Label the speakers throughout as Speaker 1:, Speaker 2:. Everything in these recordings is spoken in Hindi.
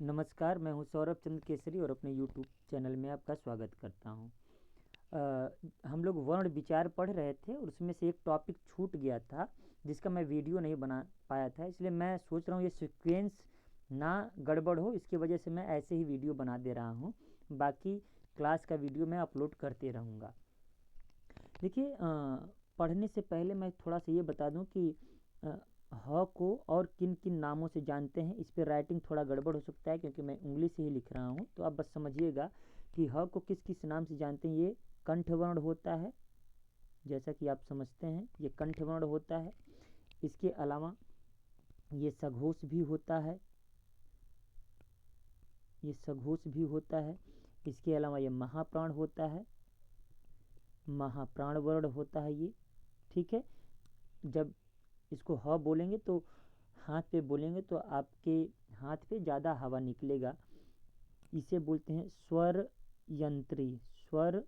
Speaker 1: नमस्कार, मैं हूं सौरभ चंद्र केसरी और अपने यूट्यूब चैनल में आपका स्वागत करता हूं। हम लोग वर्ण विचार पढ़ रहे थे और उसमें से एक टॉपिक छूट गया था जिसका मैं वीडियो नहीं बना पाया था, इसलिए मैं सोच रहा हूं ये सीक्वेंस ना गड़बड़ हो, इसकी वजह से मैं ऐसे ही वीडियो बना दे रहा हूं। बाकी क्लास का वीडियो मैं अपलोड करते रहूँगा। देखिए, पढ़ने से पहले मैं थोड़ा सा ये बता दूं कि ह को और किन किन नामों से जानते हैं। इस पर राइटिंग थोड़ा गड़बड़ हो सकता है क्योंकि मैं उंगली से ही लिख रहा हूँ, तो आप बस समझिएगा कि ह को किस किस नाम से जानते हैं। ये कंठवर्ण होता है, जैसा कि आप समझते हैं ये कंठवर्ण होता है। इसके अलावा ये सघोष भी होता है, ये सघोष भी होता है। इसके अलावा ये महाप्राण होता है, महाप्राण वर्ण होता है ये। ठीक है, जब इसको ह बोलेंगे तो हाथ पे बोलेंगे तो आपके हाथ पे ज़्यादा हवा निकलेगा। इसे बोलते हैं स्वर यंत्री, स्वर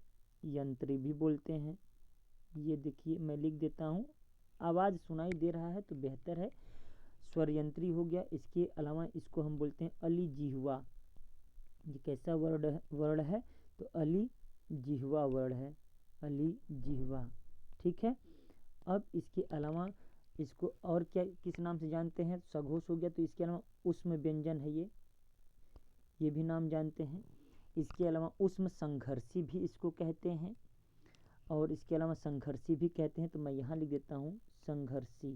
Speaker 1: यंत्री भी बोलते हैं। ये देखिए मैं लिख देता हूँ, आवाज़ सुनाई दे रहा है तो बेहतर है। स्वर यंत्री हो गया। इसके अलावा इसको हम बोलते हैं अली जिह्वा। ये कैसा वर्ण है तो अली जिह्वा वर्ण है, अली जिह्वा। ठीक है, अब इसके अलावा इसको और क्या किस नाम से जानते हैं? सघोष हो गया, तो इसके अलावा उष्म व्यंजन है ये भी नाम जानते हैं। इसके अलावा उष्म संघर्षी भी इसको कहते हैं, और इसके अलावा संघर्षी भी कहते हैं, तो मैं यहाँ लिख देता हूँ संघर्षी,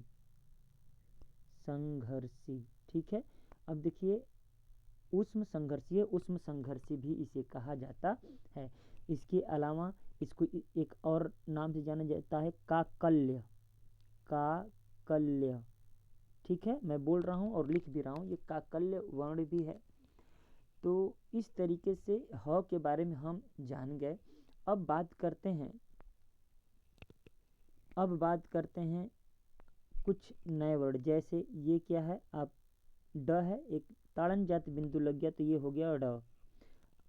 Speaker 1: संघर्षी। ठीक है, अब देखिए उष्म संघर्षीय, उष्म संघर्षी भी इसे कहा जाता है। इसके अलावा इसको एक और नाम से जाना जाता है काकल्य, काकल्य। ठीक है, मैं बोल रहा हूँ और लिख भी रहा हूँ, ये काकल्य वर्ण भी है। तो इस तरीके से ह के बारे में हम जान गए। अब बात करते हैं कुछ नए वर्ड। जैसे ये क्या है, आप ड है, एक ताड़न जात बिंदु लग गया तो ये हो गया ड।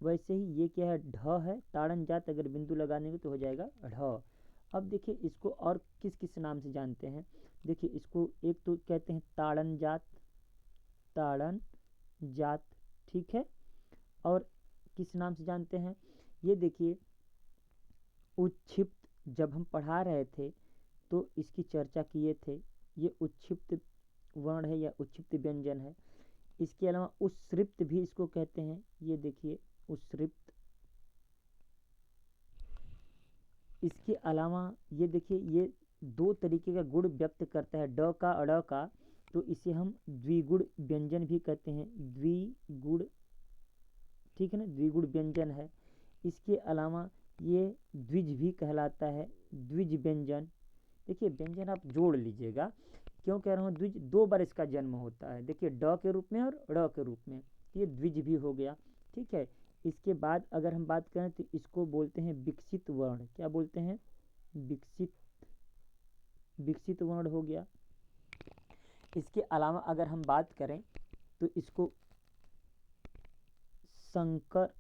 Speaker 1: वैसे ही ये क्या है, ढ है, ताड़न जात अगर बिंदु लगाने को तो हो जाएगा ढ। अब देखिए इसको और किस किस नाम से जानते हैं। देखिए इसको एक तो कहते हैं ताड़न जात, ताड़न जात। ठीक है, और किस नाम से जानते हैं, ये देखिए उच्छिप्त। जब हम पढ़ा रहे थे तो इसकी चर्चा किए थे। ये उच्छिप्त वर्ण है या उच्छिप्त व्यंजन है। इसके अलावा उच्छ्रिप्त भी इसको कहते हैं। ये देखिए उच्छ्रिप्त। इसके अलावा ये देखिए ये दो तरीके का गुण व्यक्त करता है, ड का अड़ का, तो इसे हम द्विगुण व्यंजन भी कहते हैं, द्विगुण। ठीक है ना, द्विगुण व्यंजन है। इसके अलावा ये द्विज भी कहलाता है, द्विज व्यंजन। देखिए व्यंजन आप जोड़ लीजिएगा, क्यों कह रहा हूँ द्विज, दो बार इसका जन्म होता है। देखिए ड के रूप में और ड़ के रूप में, ये द्विज भी हो गया। ठीक है, इसके बाद अगर हम बात करें तो इसको बोलते हैं विकसित वर्ण। क्या बोलते हैं? विकसित, विकसित वर्ण हो गया। इसके अलावा अगर हम बात करें तो इसको संकर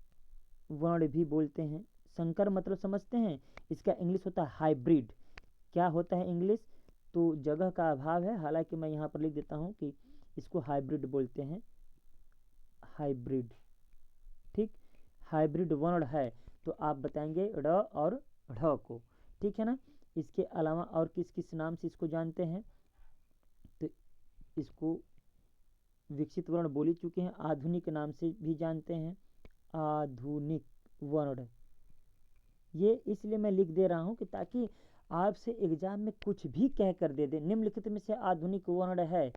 Speaker 1: वर्ण भी बोलते हैं। संकर मतलब समझते हैं, इसका इंग्लिश होता है हाइब्रिड। क्या होता है इंग्लिश? तो जगह का अभाव है, हालांकि मैं यहाँ पर लिख देता हूँ कि इसको हाइब्रिड बोलते हैं, हाइब्रिड। ठीक, हाइब्रिड वर्ण है तो आप बताएंगे ड़ और ढ को। ठीक है ना, इसके अलावा और किस किस नाम से इसको जानते हैं, तो इसको विकसित वर्ण बोल ही चुके हैं, आधुनिक नाम से भी जानते हैं, आधुनिक वर्ण। ये इसलिए मैं लिख दे रहा हूँ कि ताकि आपसे एग्जाम में कुछ भी कह कर दे दे, निम्नलिखित में से आधुनिक वर्ण है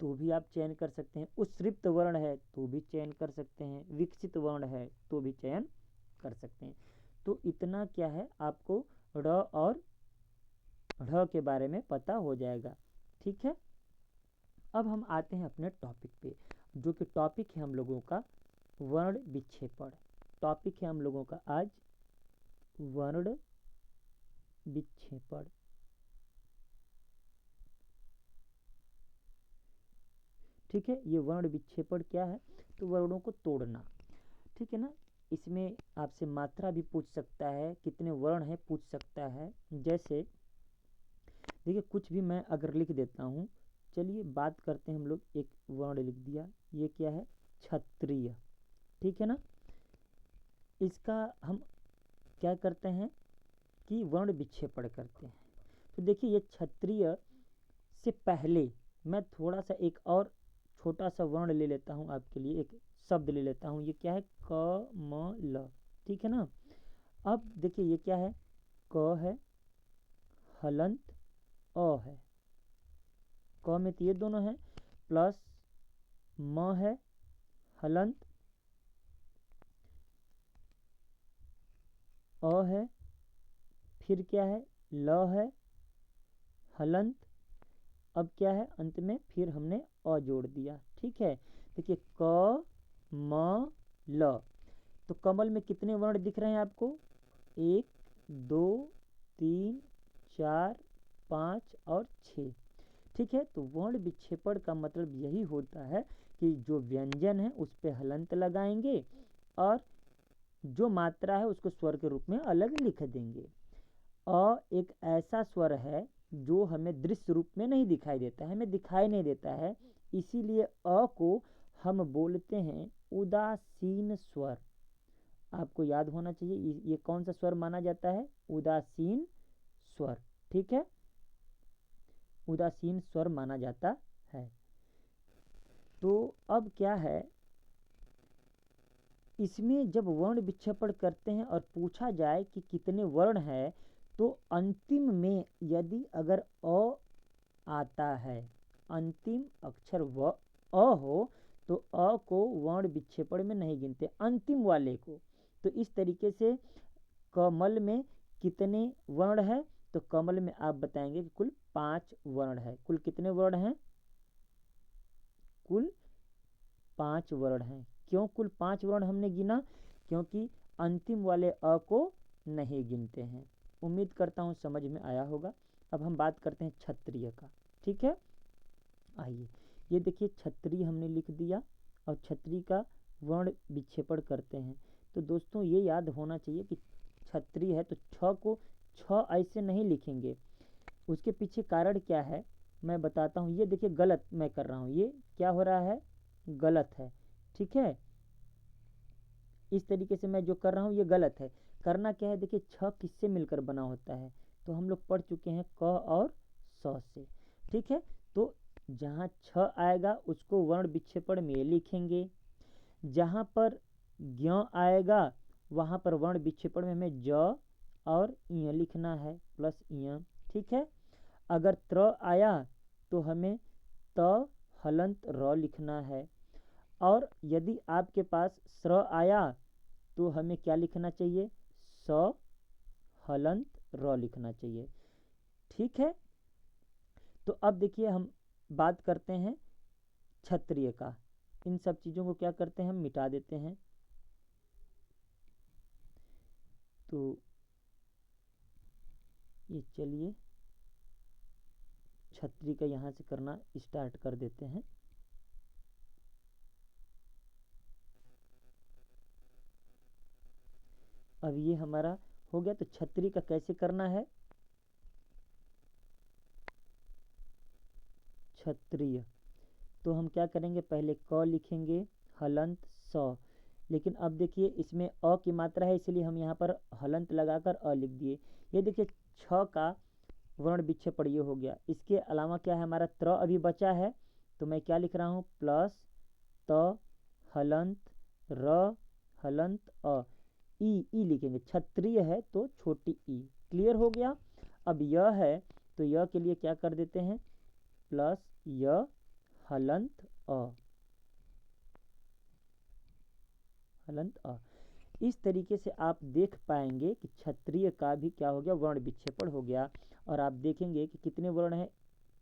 Speaker 1: तो भी आप चयन कर सकते हैं, उच्छ्रिप्त वर्ण है तो भी चयन कर सकते हैं, विकसित वर्ण है तो भी चयन कर सकते हैं। तो इतना क्या है, आपको ड़ और ढ के बारे में पता हो जाएगा। ठीक है, अब हम आते हैं अपने टॉपिक पे, जो कि टॉपिक है हम लोगों का वर्ण विक्षेपण। टॉपिक है हम लोगों का आज वर्ण विक्षेपण। ठीक है, ये वर्ण विक्षेपण क्या है, तो वर्णों को तोड़ना। ठीक है ना, इसमें आपसे मात्रा भी पूछ सकता है, कितने वर्ण है पूछ सकता है। जैसे देखिए कुछ भी मैं अगर लिख देता हूँ, चलिए बात करते हैं हम लोग, एक वर्ण लिख दिया, ये क्या है, क्षत्रिय, ठीक है ना। इसका हम क्या करते हैं कि वर्ण विक्षेपण करते हैं। तो देखिए ये क्षत्रिय से पहले मैं थोड़ा सा एक और छोटा सा वर्ण ले लेता हूँ आपके लिए, एक शब्द ले लेता हूँ। ये क्या है, क म ल, ठीक है ना। अब देखिए ये क्या है, क है, हलंत अ है, क में तो ये दोनों है, प्लस म है, हलंत अ है, फिर क्या है, ल है, हलंत, अब क्या है अंत में फिर हमने अ जोड़ दिया, ठीक है। देखिए क म ल, तो कमल में कितने वर्ण दिख रहे हैं आपको, 1 2 3 4 5 और 6, ठीक है। तो वर्ण विक्षेपण का मतलब यही होता है कि जो व्यंजन है उस पे हलंत लगाएंगे और जो मात्रा है उसको स्वर के रूप में अलग लिख देंगे। अ एक ऐसा स्वर है जो हमें दृश्य रूप में नहीं दिखाई देता है, हमें दिखाई नहीं देता है, इसीलिए अ को हम बोलते हैं उदासीन स्वर। आपको याद होना चाहिए ये कौन सा स्वर माना जाता है, उदासीन स्वर, ठीक है, उदासीन स्वर माना जाता है। तो अब क्या है, इसमें जब वर्ण विक्षेपण करते हैं और पूछा जाए कि कितने वर्ण है, तो अंतिम में यदि अगर अ आता है, अंतिम अक्षर व अ हो, तो अ को वर्ण विक्षेपण में नहीं गिनते, अंतिम वाले को। तो इस तरीके से कमल में कितने वर्ण है, तो कमल में आप बताएंगे कि कुल 5 वर्ण है। कुल कितने वर्ण हैं, कुल 5 वर्ण हैं। क्यों कुल 5 वर्ण हमने गिना, क्योंकि अंतिम वाले अ को नहीं गिनते हैं। उम्मीद करता हूँ समझ में आया होगा। अब हम बात करते हैं क्षत्रिय का, ठीक है। आइए ये देखिए क्षत्रिय हमने लिख दिया और क्षत्रिय का वर्ण विक्षेपण करते हैं। तो दोस्तों ये याद होना चाहिए कि क्षत्रिय है तो छ को छ ऐसे नहीं लिखेंगे, उसके पीछे कारण क्या है मैं बताता हूँ। ये देखिए गलत मैं कर रहा हूँ, ये क्या हो रहा है, गलत है, ठीक है। इस तरीके से मैं जो कर रहा हूँ ये गलत है। करना क्या है, देखिए छ किससे मिलकर बना होता है, तो हम लोग पढ़ चुके हैं क और स से, ठीक है। तो जहाँ छ आएगा उसको वर्ण विक्षेपण में लिखेंगे, जहाँ पर ज्ञ आएगा वहाँ पर वर्ण विक्षेपण में हमें ज और इ लिखना है, प्लस इ, ठीक है। अगर त्र आया तो हमें त हलंत र लिखना है, और यदि आपके पास स्र आया तो हमें क्या लिखना चाहिए, स हलंत र लिखना चाहिए, ठीक है। तो अब देखिए हम बात करते हैं क्षत्रिय का। इन सब चीज़ों को क्या करते हैं, हम मिटा देते हैं। तो ये चलिए क्षत्रिय का यहाँ से करना स्टार्ट कर देते हैं। अब ये हमारा हो गया, तो क्षत्रिय का कैसे करना है, क्षत्रिय तो हम क्या करेंगे, पहले क लिखेंगे, हलंत स, लेकिन अब देखिए इसमें अ की मात्रा है इसलिए हम यहाँ पर हलंत लगाकर अ लिख दिए। ये देखिए छ का वर्ण विक्षेपण ये हो गया। इसके अलावा क्या है, हमारा त्र अभी बचा है, तो मैं क्या लिख रहा हूँ, प्लस त हलंत र हलंत अ, ई लिखेंगे, क्षत्रिय है तो छोटी ई, क्लियर हो गया। अब यह है तो यह के लिए क्या कर देते हैं, प्लस य हलंत अ, हलंत अ। इस तरीके से आप देख पाएंगे कि क्षत्रिय का भी क्या हो गया, वर्ण विक्षेपण हो गया। और आप देखेंगे कि कितने वर्ण हैं,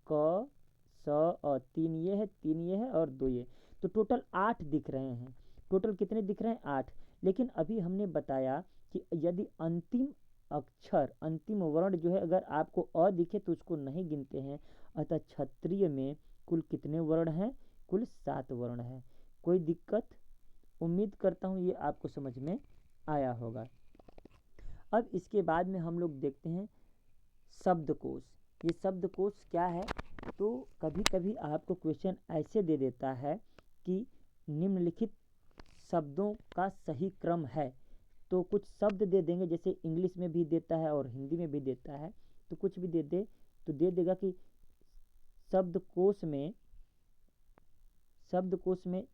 Speaker 1: क स अ, 3 ये है, 3 ये है और 2 ये, तो टोटल 8 दिख रहे हैं। टोटल कितने दिख रहे हैं, 8। लेकिन अभी हमने बताया कि यदि अंतिम अक्षर, अंतिम वर्ण जो है अगर आपको अ दिखे तो उसको नहीं गिनते हैं। अतः क्षत्रिय में कुल कितने वर्ण हैं, कुल 7 वर्ण हैं। कोई दिक्कत, उम्मीद करता हूँ ये आपको समझ में आया होगा। अब इसके बाद में हम लोग देखते हैं शब्दकोश। ये शब्दकोश क्या है, तो कभी कभी आपको क्वेश्चन ऐसे दे देता है कि निम्नलिखित शब्दों का सही क्रम है। तो कुछ शब्द दे देंगे, जैसे इंग्लिश में भी देता है और हिंदी में भी देता है, तो कुछ भी दे दे तो दे देगा कि शब्दकोश में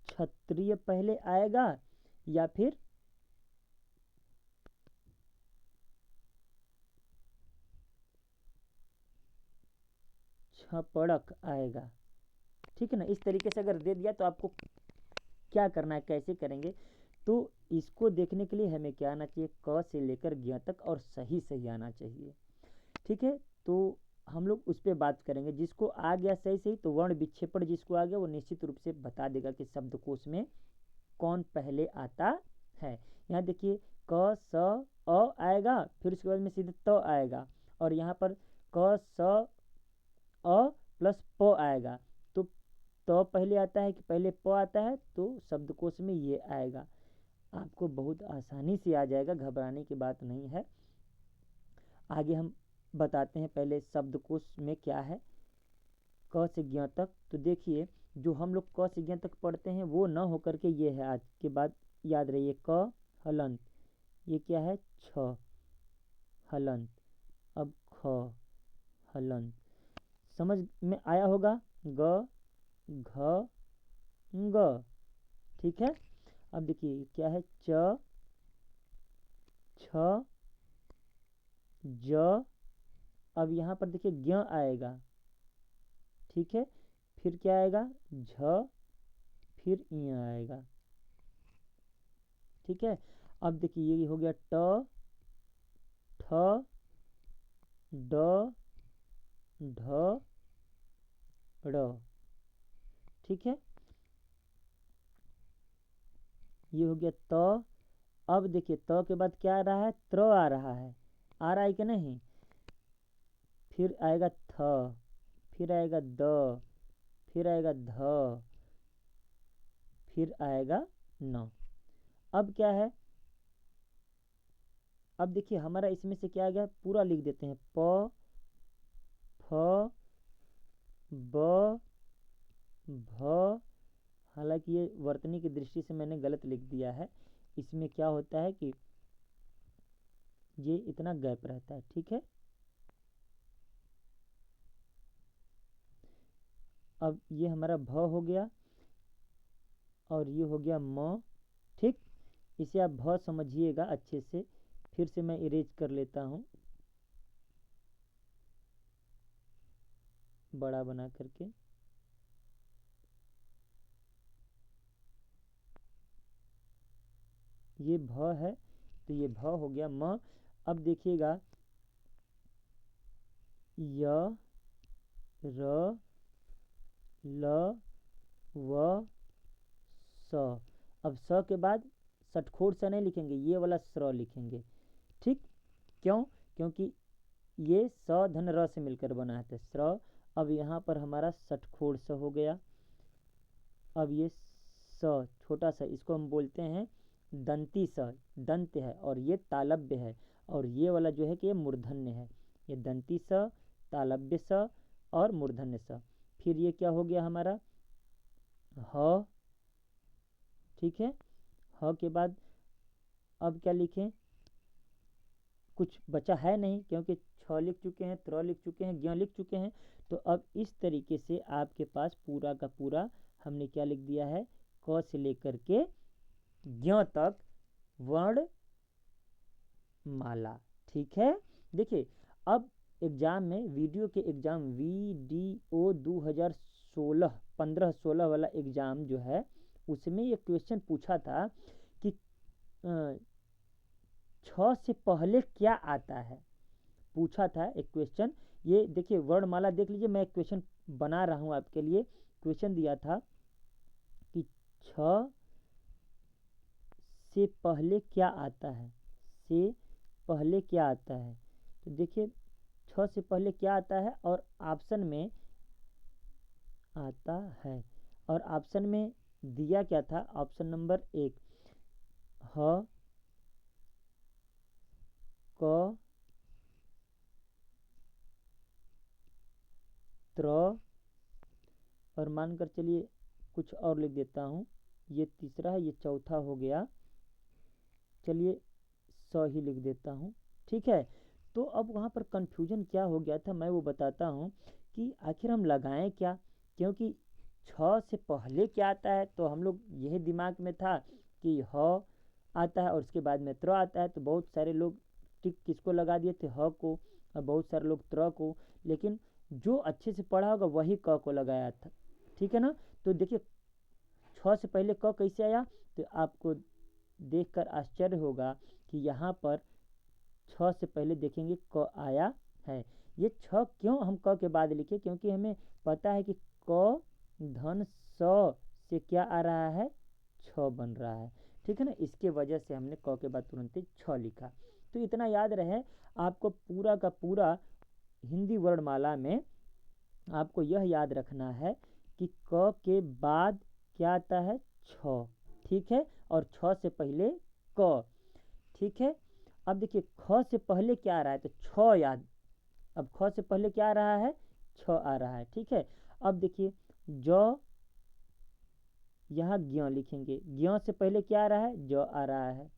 Speaker 1: क्षत्रिय पहले आएगा या फिर छपड़क आएगा। ठीक है ना, इस तरीके से अगर दे दिया तो आपको क्या करना है, कैसे करेंगे। तो इसको देखने के लिए हमें क्या आना चाहिए, क से लेकर ज्ञ तक और सही सही आना चाहिए। ठीक है, तो हम लोग उस पर बात करेंगे। जिसको आ गया सही सही तो वर्ण विक्षेपण जिसको आ गया वो निश्चित रूप से बता देगा कि शब्दकोश में कौन पहले आता है। यहाँ देखिए क स अ आएगा, फिर उसके बाद में सीधे त आएगा, और यहाँ पर क स अ प्लस प आएगा। तो त पहले आता है कि पहले प आता है, तो शब्दकोश में ये आएगा। आपको बहुत आसानी से आ जाएगा, घबराने की बात नहीं है। आगे हम बताते हैं, पहले शब्दकोश में क्या है क से ज्ञ तक। तो देखिए जो हम लोग क से ज्ञ तक पढ़ते हैं वो न होकर के ये है, आज के बाद याद रहिए। क हलंत, ये क्या है, छ हलंत। अब ख हलंत, समझ में आया होगा। ग घ ग, ठीक है। अब देखिए क्या है, च छ ज। अब यहाँ पर देखिए ज्ञ आएगा, ठीक है, फिर क्या आएगा, झ, फिर इ आएगा। ठीक है, अब देखिए ये हो गया ट ठ ड ढ ड़। ठीक है, ये हो गया त। अब देखिए त के बाद क्या आ रहा है, त्र आ रहा है कि नहीं। फिर आएगा थ, फिर आएगा द, फिर आएगा ध, फिर आएगा न। अब क्या है, अब देखिए हमारा इसमें से क्या आ गया, पूरा लिख देते हैं। प फ ब भ। हालांकि ये वर्तनी की दृष्टि से मैंने गलत लिख दिया है। इसमें क्या होता है कि ये इतना गैप रहता है। ठीक है, अब ये हमारा भ हो गया और ये हो गया म। ठीक, इसे आप भ समझिएगा अच्छे से। फिर से मैं इरेज कर लेता हूँ बड़ा बना करके। ये भ है तो ये भ हो गया म। अब देखिएगा य र ल व स। अब स के बाद षटकोर स नहीं लिखेंगे, ये वाला स्र लिखेंगे। ठीक, क्यों, क्योंकि ये स धन र से मिलकर बना है तो स्र। अब यहाँ पर हमारा षटकोर स हो गया। अब ये स छोटा सा, इसको हम बोलते हैं दंती स, दंत है और ये तालव्य है, और ये वाला जो है कि ये मूर्धन्य है। ये दंती स, तालव्य स और मूर्धन्य स। फिर ये क्या हो गया हमारा, ह। ठीक है, ह के बाद अब क्या लिखें, कुछ बचा है नहीं, क्योंकि छ लिख चुके हैं, त्र लिख चुके हैं, ज्ञ लिख चुके हैं। तो अब इस तरीके से आपके पास पूरा का पूरा हमने क्या लिख दिया है, क से लेकर के ज्ञ तक वर्ण माला। ठीक है, देखिए अब एग्जाम में, वीडियो के एग्जाम VDO 2016 15-16 वाला एग्जाम जो है, उसमें ये क्वेश्चन पूछा था कि छ से पहले क्या आता है, पूछा था एक क्वेश्चन। ये देखिए वर्णमाला देख लीजिए, मैं एक क्वेश्चन बना रहा हूँ आपके लिए। क्वेश्चन दिया था कि छ से पहले क्या आता है, से पहले क्या आता है। तो देखिए छ से पहले क्या आता है, और ऑप्शन में आता है, और ऑप्शन में दिया क्या था, ऑप्शन नंबर 1 ह क त्र, और मानकर चलिए कुछ और लिख देता हूँ, ये तीसरा है, ये चौथा हो गया। चलिए स ही लिख देता हूँ, ठीक है। तो अब वहाँ पर कन्फ्यूजन क्या हो गया था, मैं वो बताता हूँ कि आखिर हम लगाएं क्या, क्योंकि छ से पहले क्या आता है, तो हम लोग यही दिमाग में था कि ह आता है और उसके बाद में त्र आता है। तो बहुत सारे लोग टिक किसको लगा दिए थे, ह को, और बहुत सारे लोग त्र को, लेकिन जो अच्छे से पढ़ा होगा वही क को लगाया था, ठीक है ना। तो देखिए छ से पहले क कैसे आया, तो आपको देखकर आश्चर्य होगा कि यहाँ पर छ से पहले देखेंगे क आया है। ये छ क्यों हम क के बाद लिखे, क्योंकि हमें पता है कि क धन स से क्या आ रहा है, छ बन रहा है, ठीक है ना। इसके वजह से हमने क के बाद तुरंत ही छ लिखा। तो इतना याद रहे, आपको पूरा का पूरा हिंदी वर्णमाला में आपको यह याद रखना है कि क के बाद क्या आता है, छ, ठीक है, और छ से पहले क, ठीक है। अब देखिए ख से पहले क्या आ रहा है, तो छ याद, अब ख से पहले क्या आ रहा है, छ आ रहा है, ठीक है। अब देखिए ज, यहाँ ज्ञ लिखेंगे, ज्ञ से पहले क्या आ रहा है, ज आ रहा है,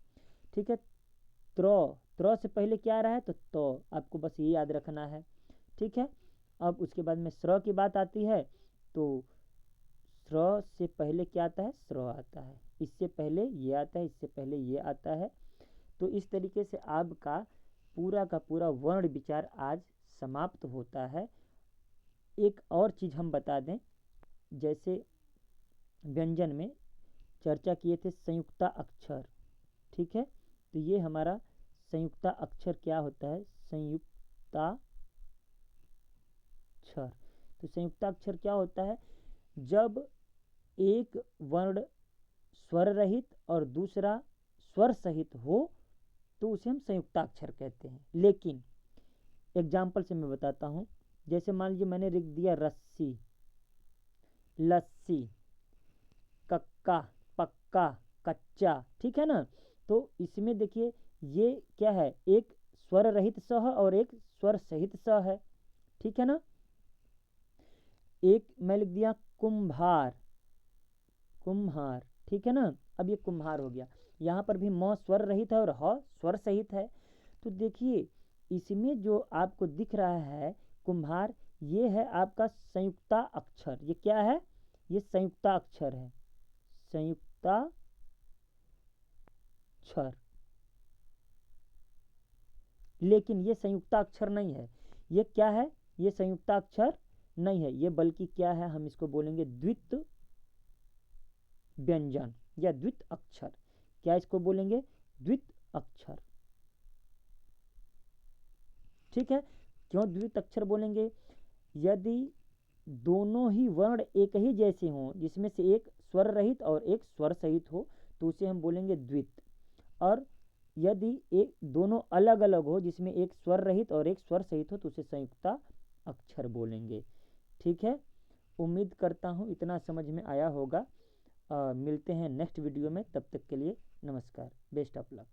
Speaker 1: ठीक है। त्र, त्र से पहले क्या आ रहा है, तो आपको बस ये याद रखना है, ठीक है। अब उसके बाद में स्र की बात आती है, तो स्र से पहले क्या आता है, स्र आता है, इससे पहले ये आता है, इससे पहले ये आता है। तो इस तरीके से आपका पूरा का पूरा वर्ण विचार आज समाप्त होता है। एक और चीज़ हम बता दें, जैसे व्यंजन में चर्चा किए थे संयुक्ता अक्षर, ठीक है। तो ये हमारा संयुक्ता अक्षर क्या होता है, संयुक्ताक्षर। तो संयुक्ताक्षर क्या होता है, जब एक वर्ण स्वर रहित और दूसरा स्वर सहित हो तो उसे हम संयुक्ताक्षर कहते हैं। लेकिन एग्जाम्पल से मैं बताता हूँ, जैसे मान लीजिए मैंने लिख दिया रस्सी, लस्सी, कक्का, पक्का, कच्चा, ठीक है ना। तो इसमें देखिए ये क्या है, एक स्वर रहित स है और एक स्वर सहित स है, ठीक है ना। एक मैं लिख दिया कुम्हार, कुम्हार, ठीक है ना। अब ये कुम्हार हो गया, यहाँ पर भी म स्वर रहित है और ह स्वर सहित है। तो देखिए इसमें जो आपको दिख रहा है कुम्हार, ये है आपका संयुक्ता अक्षर। ये क्या है, ये संयुक्ता अक्षर है, संयुक्ता अक्षर। लेकिन ये संयुक्ता अक्षर नहीं है, ये क्या है, ये संयुक्ता अक्षर नहीं है, ये बल्कि क्या है, हम इसको बोलेंगे द्वित व्यंजन या द्वित अक्षर। क्या इसको बोलेंगे, द्वित अक्षर, ठीक है। क्यों द्वित अक्षर बोलेंगे, यदि दोनों ही वर्ण एक ही जैसे हों, जिसमें से एक स्वर रहित और एक स्वर सहित हो, तो उसे हम बोलेंगे द्वित। और यदि एक दोनों अलग अलग हो, जिसमें एक स्वर रहित और एक स्वर सहित हो, तो उसे संयुक्ता अक्षर बोलेंगे, ठीक है। उम्मीद करता हूँ इतना समझ में आया होगा। मिलते हैं नेक्स्ट वीडियो में, तब तक के लिए नमस्कार, बेस्ट ऑफ लक।